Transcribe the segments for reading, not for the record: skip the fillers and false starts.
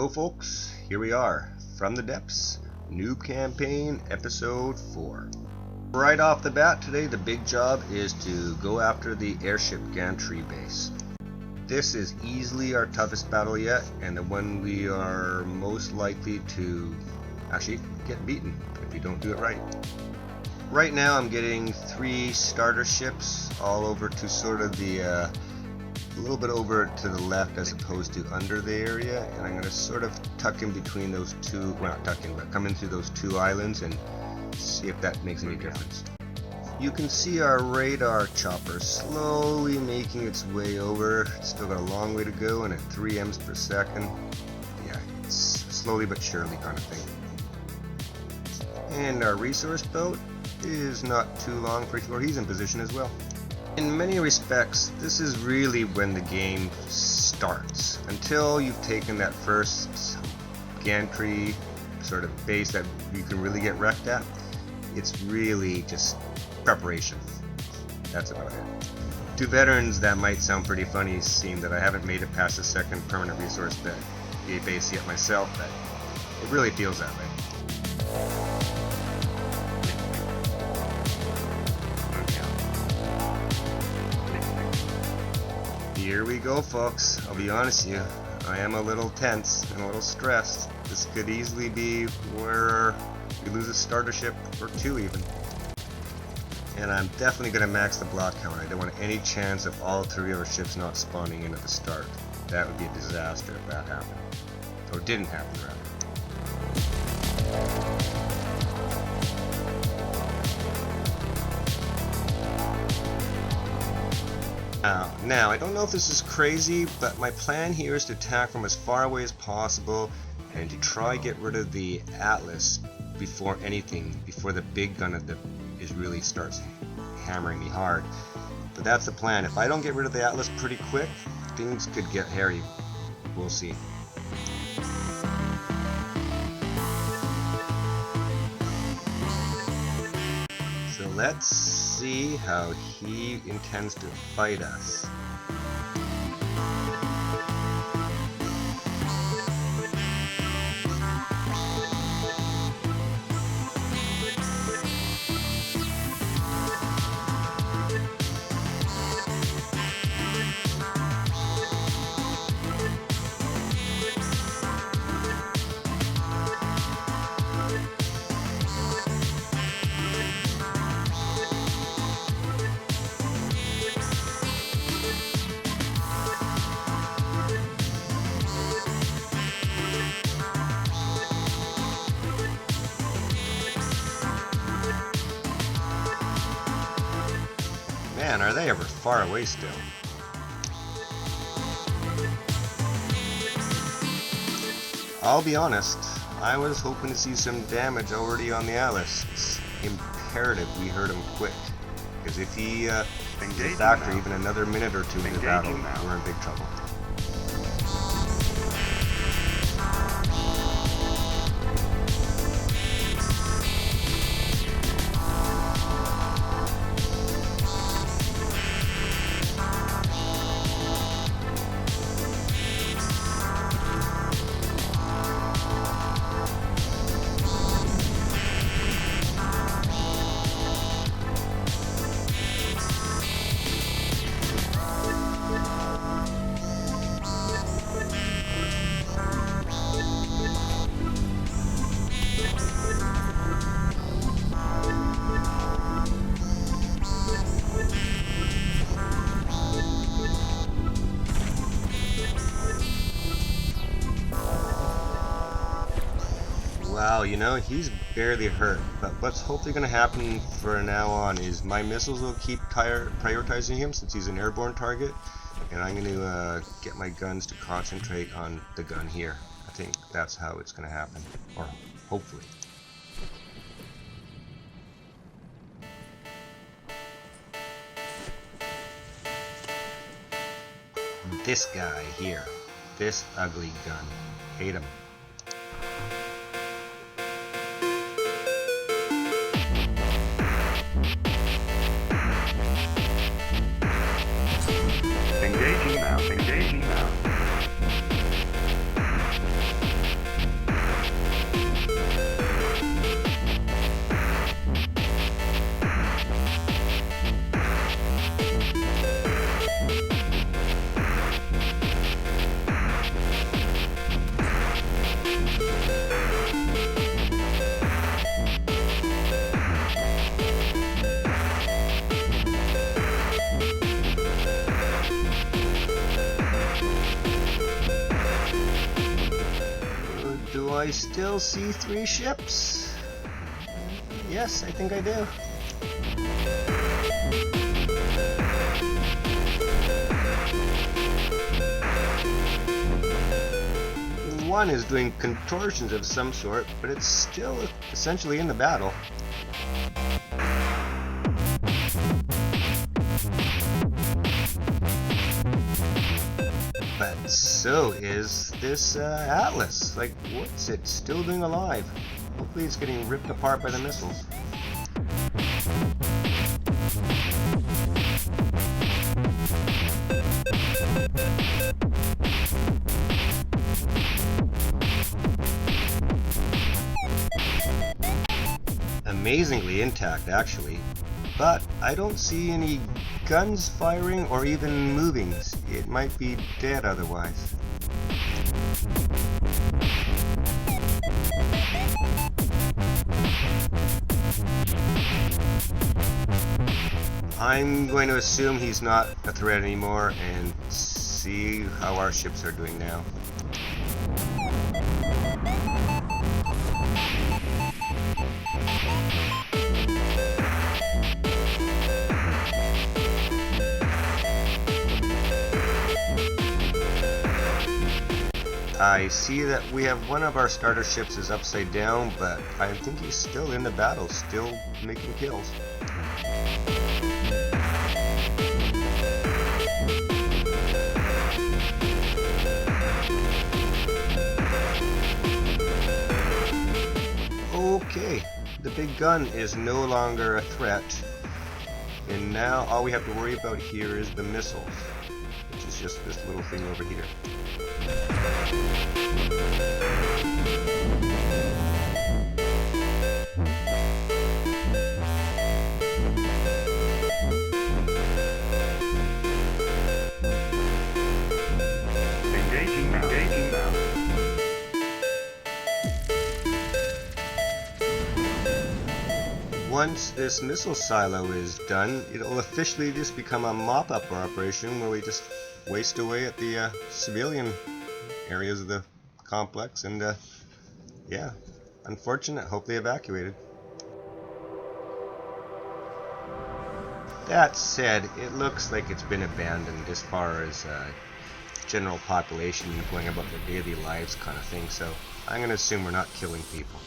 Hello folks, here we are, From the Depths, Noob Campaign Episode 4. Right off the bat today, the big job is to go after the airship gantry base. This is easily our toughest battle yet, and the one we are most likely to actually get beaten if you don't do it right. Right now I'm getting 3 starter ships all over to sort of the a little bit over to the left as opposed to under the area, and I'm going to sort of tuck in between those two, well not tuck in, but come in through those 2 islands and see if that makes any difference. You can see our radar chopper slowly making its way over. It's still got a long way to go, and at 3 Ms per second. Yeah, it's slowly but surely kind of thing. And our resource boat is not too long for he's in position as well. In many respects, this is really when the game starts. Until you've taken that first gantry sort of base that you can really get wrecked at, it's really just preparation. That's about it. To veterans, that might sound pretty funny, seeing that I haven't made it past the second permanent resource base yet myself, but it really feels that way. Here we go, folks. I'll be honest with you, I am a little tense and a little stressed. This could easily be where we lose a starter ship or 2 even. And I'm definitely going to max the block count. I don't want any chance of all 3 of our ships not spawning in at the start. That would be a disaster if that happened. Or didn't happen, rather. Now, I don't know if this is crazy, but my plan here is to attack from as far away as possible and to try get rid of the Atlas before the big gun really starts hammering me hard. But that's the plan. If I don't get rid of the Atlas pretty quick, things could get hairy. We'll see. So let's see how he intends to fight us. Man, are they ever far away still. I'll be honest, I was hoping to see some damage already on the Atlas. It's imperative we hurt him quick, because if he gets back for even another minute or 2 in the battle, we're in big trouble. Wow, you know, he's barely hurt, but what's hopefully going to happen from now on is my missiles will keep prioritizing him since he's an airborne target, and I'm going to get my guns to concentrate on the gun here. I think that's how it's going to happen, or hopefully. This guy here, this ugly gun, hate him. Engaging now, engaging now. I still see 3 ships? Yes, I think I do. One is doing contortions of some sort, but it's still essentially in the battle. But so is this Atlas. Like, what's it still doing alive? Hopefully it's getting ripped apart by the missiles. Amazingly intact, actually, but I don't see any guns firing or even moving. It might be dead otherwise. I'm going to assume he's not a threat anymore and see how our ships are doing now. I see that we have one of our starter ships is upside down, but I think he's still in the battle, still making kills. Okay, the big gun is no longer a threat, and now all we have to worry about here is the missiles, which is just this little thing over here. Engaging now. Once this missile silo is done, it'll officially just become a mop-up operation where we just waste away at the civilian areas of the complex, and yeah, unfortunate, hopefully evacuated. That said, it looks like it's been abandoned as far as general population going about their daily lives kind of thing, so I'm going to assume we're not killing people.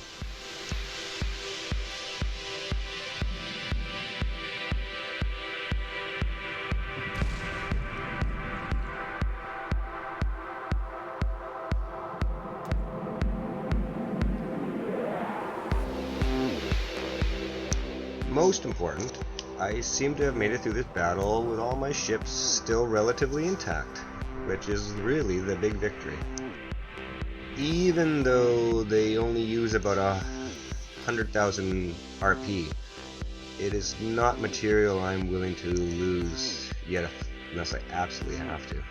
Most important, I seem to have made it through this battle with all my ships still relatively intact, which is really the big victory. Even though they only use about 100,000 RP, it is not material I'm willing to lose yet unless I absolutely have to.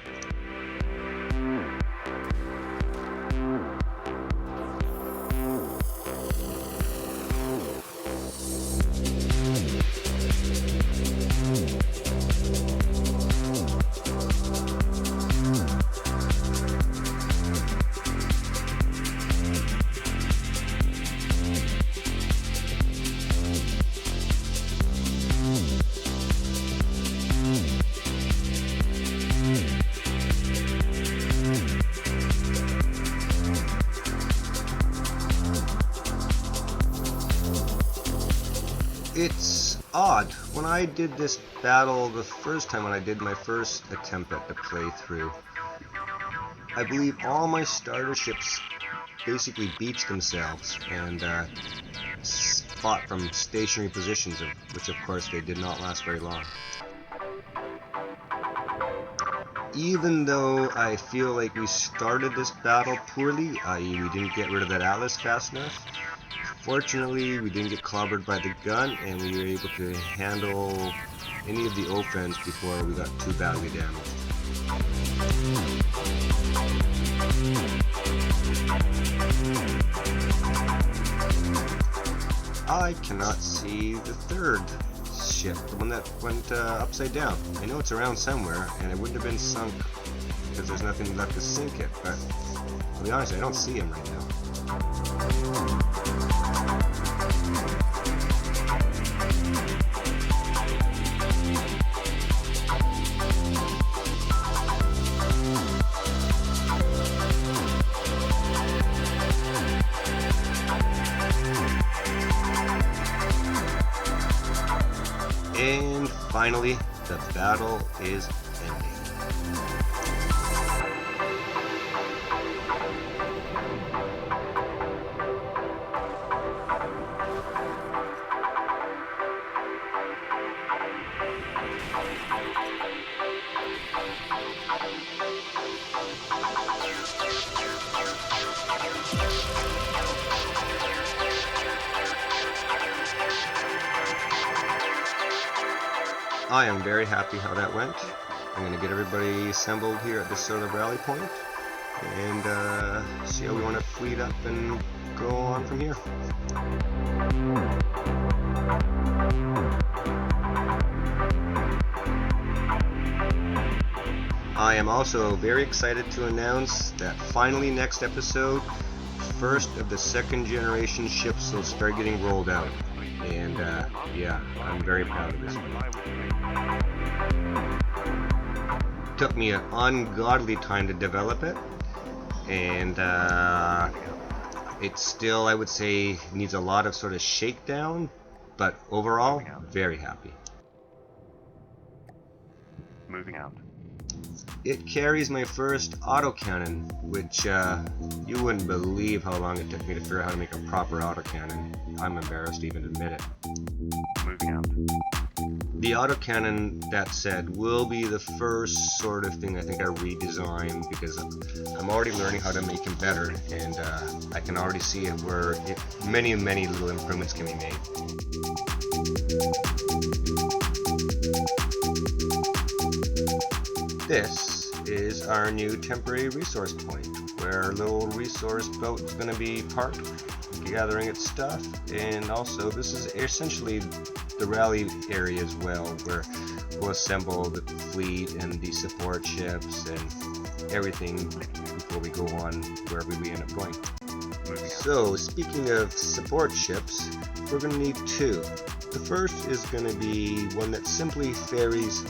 It's odd. When I did this battle the first time, when I did my first attempt at the playthrough, I believe all my starter ships basically beached themselves and fought from stationary positions, which of course they did not last very long. Even though I feel like we started this battle poorly, i.e. we didn't get rid of that Atlas fast enough, fortunately we didn't get clobbered by the gun and we were able to handle any of the offense before we got too badly damaged. I cannot see the third ship, the one that went upside down. I know it's around somewhere, and it wouldn't have been sunk because there's nothing left to sink it, but I'll be honest, I don't see him right now. And finally, the battle is ending. I am very happy how that went. I'm going to get everybody assembled here at this sort of rally point and see how we want to fleet up and go on from here. I am also very excited to announce that finally next episode, first of the second generation ships will start getting rolled out. And yeah, I'm very proud of this one. Took me an ungodly time to develop it, and it still, I would say, needs a lot of sort of shakedown, but overall, very happy. Moving out. It carries my first autocannon, which you wouldn't believe how long it took me to figure out how to make a proper autocannon. I'm embarrassed to even admit it. Moving out. The autocannon, that said, will be the first sort of thing I think I redesign, because I'm already learning how to make him better, and I can already see it where many little improvements can be made. This is our new temporary resource point, where our little resource boat is going to be parked, gathering its stuff, and also this is essentially the rally area as well, where we'll assemble the fleet and the support ships and everything before we go on wherever we end up going. So, speaking of support ships, we're going to need two. The first is going to be one that simply ferries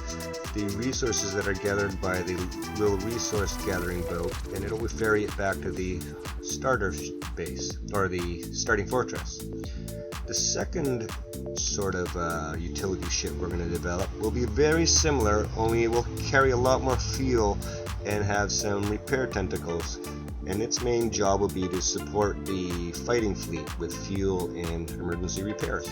the resources that are gathered by the little resource gathering boat, and it'll ferry it back to the starter base, or the starting fortress. The second sort of utility ship we're going to develop will be very similar, only it will carry a lot more fuel and have some repair tentacles, and its main job will be to support the fighting fleet with fuel and emergency repairs.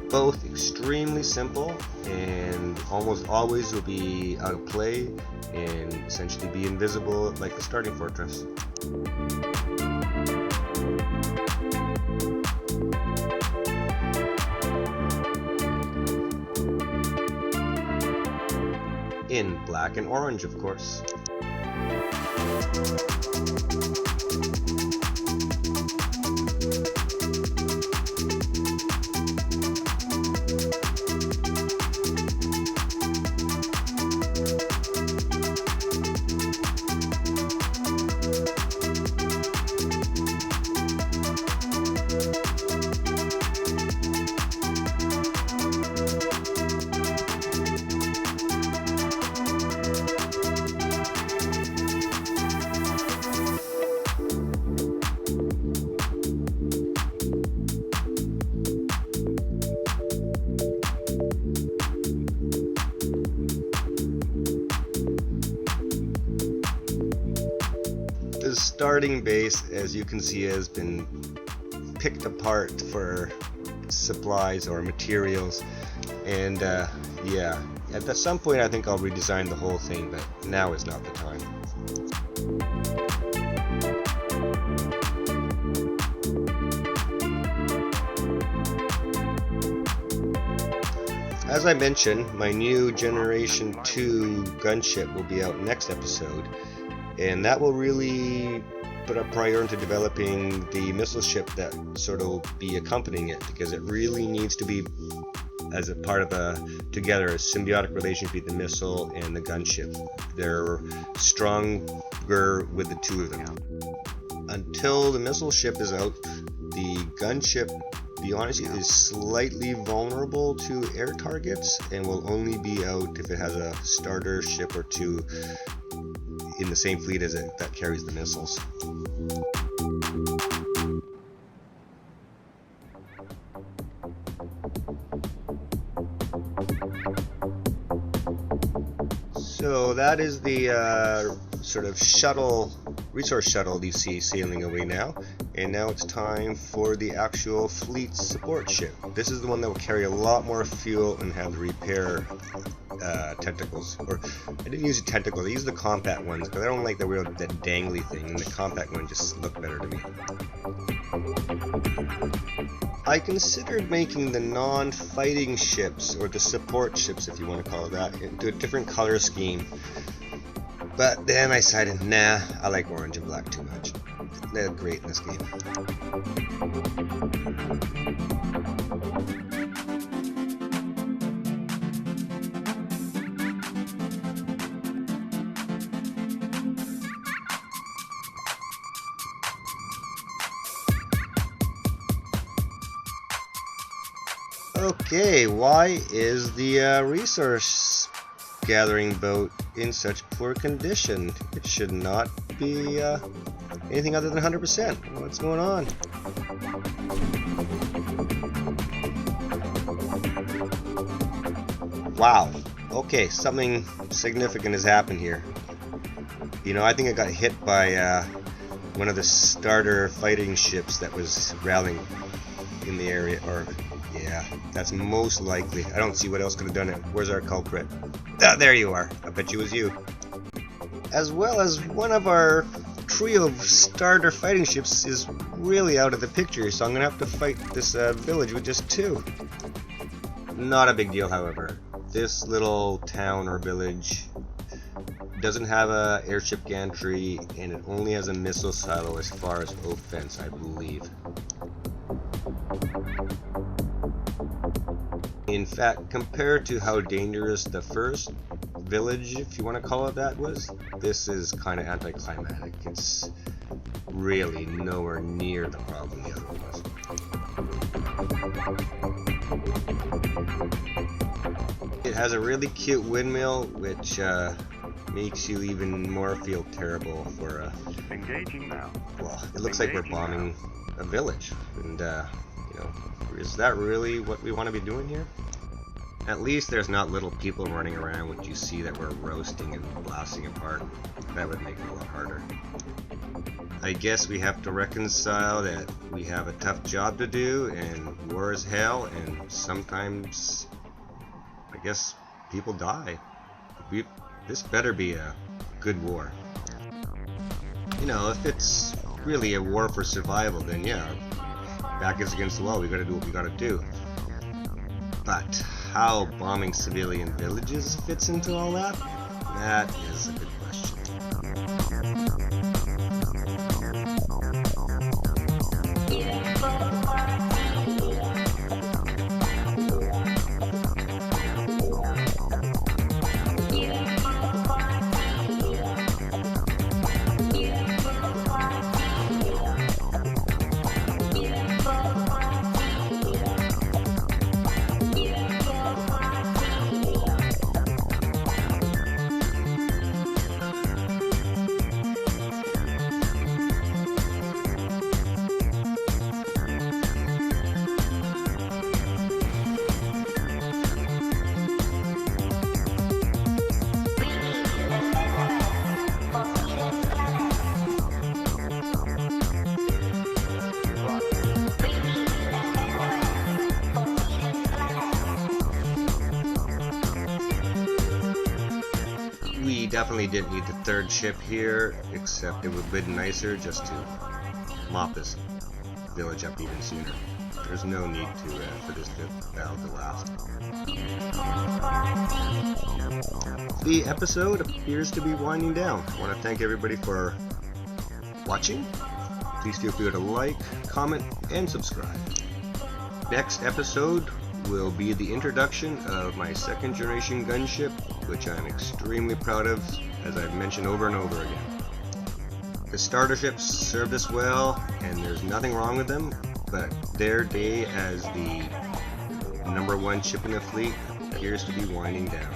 Both extremely simple and almost always will be out of play and essentially be invisible like the starting fortress. In black and orange, of course. The starting base, as you can see, has been picked apart for supplies or materials, and yeah, at some point I think I'll redesign the whole thing, but now is not the time. As I mentioned, my new Generation 2 gunship will be out next episode, and that will really put a priority into developing the missile ship that sort of will be accompanying it, because it really needs to be as a part of a symbiotic relationship between the missile and the gunship. They're stronger with the two of them. until the missile ship is out, the gunship, to be honest, is slightly vulnerable to air targets and will only be out if it has a starter ship or two in the same fleet as it that carries the missiles. So that is the sort of shuttle, resource shuttle you see sailing away now, and now it's time for the actual fleet support ship. This is the one that will carry a lot more fuel and have the repair tentacles. Or I didn't use the tentacles, I used the compact ones because I don't like the real that dangly thing, and the compact one just looked better to me. I considered making the non-fighting ships, or the support ships if you want to call it that, into a different color scheme. But then I decided, nah, I like orange and black too much. They're great in this game. Okay, why is the resource gathering boat in such poor condition? It should not be anything other than 100%. What's going on? Wow. Okay, something significant has happened here. You know, I think I got hit by one of the starter fighting ships that was rallying in the area, or yeah, that's most likely. I don't see what else could have done it. Where's our culprit? Ah, there you are. I bet you it was you. As well as one of our trio of starter fighting ships is really out of the picture, so I'm gonna have to fight this village with just two. Not a big deal, however. This little town or village doesn't have a airship gantry, and it only has a missile silo as far as offense, I believe. In fact, compared to how dangerous the first village, if you want to call it that, was, this is kind of anticlimactic. It's really nowhere near the problem the other one was. It has a really cute windmill, which makes you even more feel terrible for Engaging now. well, it looks like we're bombing a village, and you know, is that really what we want to be doing here? At least there's not little people running around which you see that we're roasting and blasting apart. That would make it a lot harder. I guess we have to reconcile that we have a tough job to do, and war is hell, and sometimes I guess people die. This better be a good war. You know, if it's really a war for survival, then yeah, back is against the wall, we gotta do what we gotta do. But how bombing civilian villages fits into all that? That is a good question. We definitely didn't need the third ship here, except it would have been nicer just to mop this village up even sooner. There's no need to for this battle to last. The episode appears to be winding down. I want to thank everybody for watching. Please feel free to like, comment, and subscribe. Next episode will be the introduction of my second generation gunship, which I'm extremely proud of, as I've mentioned over and over again. The starter ships served us well, and there's nothing wrong with them, but their day as the #1 ship in the fleet appears to be winding down.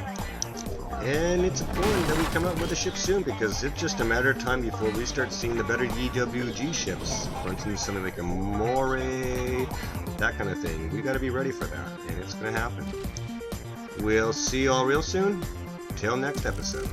And it's important that we come up with a ship soon, because it's just a matter of time before we start seeing the better EWG ships. For instance, something like a Moray, that kind of thing. We gotta be ready for that, and it's gonna happen. We'll see you all real soon. Till next episode.